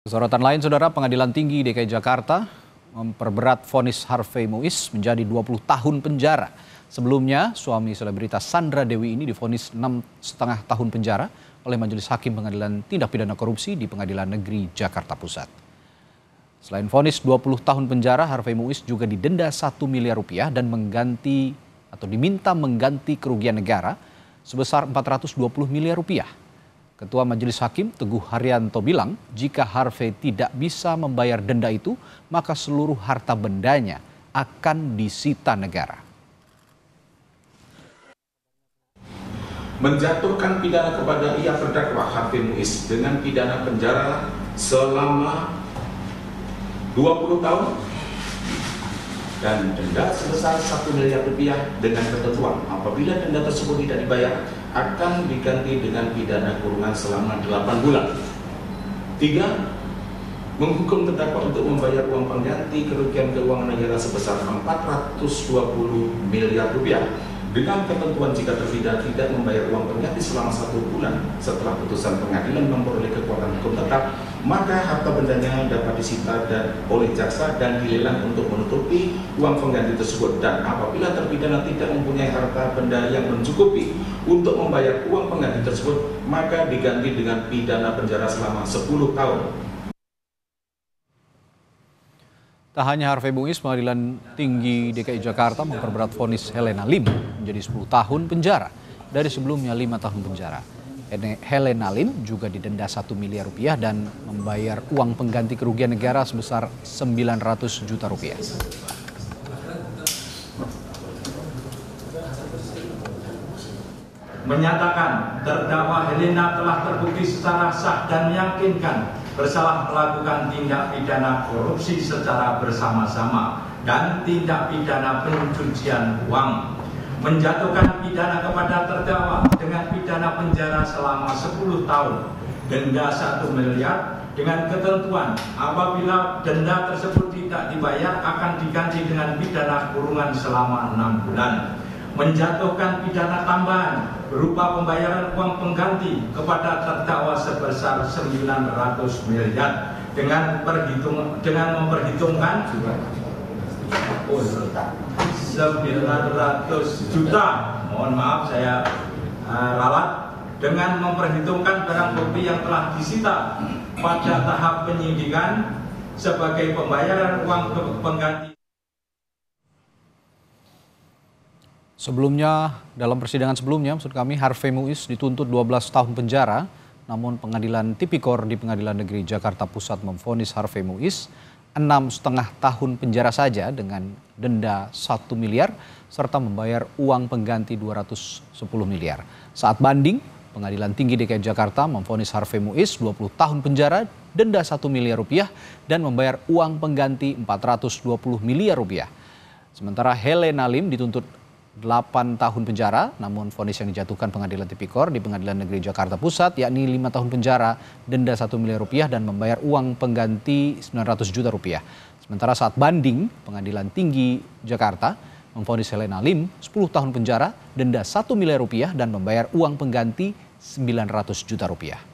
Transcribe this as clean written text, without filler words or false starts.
Sorotan lain, Saudara, Pengadilan Tinggi DKI Jakarta memperberat vonis Harvey Muiz menjadi 20 tahun penjara. Sebelumnya, suami selebritas Sandra Dewi ini divonis 6,5 tahun penjara oleh Majelis Hakim Pengadilan Tindak Pidana Korupsi di Pengadilan Negeri Jakarta Pusat. Selain vonis 20 tahun penjara, Harvey Muiz juga didenda 1 miliar rupiah dan diminta mengganti kerugian negara sebesar 420 miliar rupiah. Ketua Majelis Hakim Teguh Haryanto bilang, jika Harvey tidak bisa membayar denda itu, maka seluruh harta bendanya akan disita negara. Menjatuhkan pidana kepada ia terdakwa Harvey Muiz dengan pidana penjara selama 20 tahun dan denda sebesar 1 miliar rupiah dengan ketentuan apabila denda tersebut tidak dibayar akan diganti dengan pidana kurungan selama 8 bulan. 3. Menghukum terdakwa untuk membayar uang pengganti kerugian keuangan negara sebesar 420 miliar rupiah dengan ketentuan jika terpidana tidak membayar uang pengganti selama 1 bulan setelah putusan pengadilan memperoleh kekuatan hukum tetap, maka harta bendanya dapat disita oleh jaksa dan dilelang untuk menutupi uang pengganti tersebut. Dan apabila terpidana tidak mempunyai harta benda yang mencukupi untuk membayar uang pengganti tersebut, maka diganti dengan pidana penjara selama 10 tahun. Tak hanya Harvey Muiz, Pengadilan Tinggi DKI Jakarta memperberat vonis Helena Lim menjadi 10 tahun penjara dari sebelumnya 5 tahun penjara. Helena Lim juga didenda 1 miliar rupiah dan membayar uang pengganti kerugian negara sebesar 900 juta rupiah. Menyatakan terdakwa Helena telah terbukti secara sah dan meyakinkan bersalah melakukan tindak pidana korupsi secara bersama-sama dan tindak pidana pencucian uang, menjatuhkan pidana kepada terdakwa dengan pidana penjara selama 10 tahun, denda 1 miliar dengan ketentuan apabila denda tersebut tidak dibayar akan diganti dengan pidana kurungan selama 6 bulan, menjatuhkan pidana tambahan berupa pembayaran uang pengganti kepada terdakwa sebesar 900 miliar dengan memperhitungkan 900 juta, mohon maaf saya ralat, dengan memperhitungkan barang bukti yang telah disita pada tahap penyidikan sebagai pembayaran uang pengganti. Sebelumnya, dalam persidangan sebelumnya, maksud kami, Harvey Muiz dituntut 12 tahun penjara, namun Pengadilan Tipikor di Pengadilan Negeri Jakarta Pusat memvonis Harvey Muiz 6,5 tahun penjara saja dengan denda 1 miliar serta membayar uang pengganti 210 miliar. Saat banding, Pengadilan Tinggi DKI Jakarta memvonis Harvey Muiz 20 tahun penjara, denda 1 miliar rupiah dan membayar uang pengganti 420 miliar rupiah. Sementara Helena Lim dituntut 8 tahun penjara, namun vonis yang dijatuhkan Pengadilan Tipikor di Pengadilan Negeri Jakarta Pusat yakni 5 tahun penjara, denda 1 miliar rupiah dan membayar uang pengganti 900 juta rupiah. Sementara saat banding, Pengadilan Tinggi Jakarta memvonis Helena Lim 10 tahun penjara, denda 1 miliar rupiah dan membayar uang pengganti 900 juta rupiah.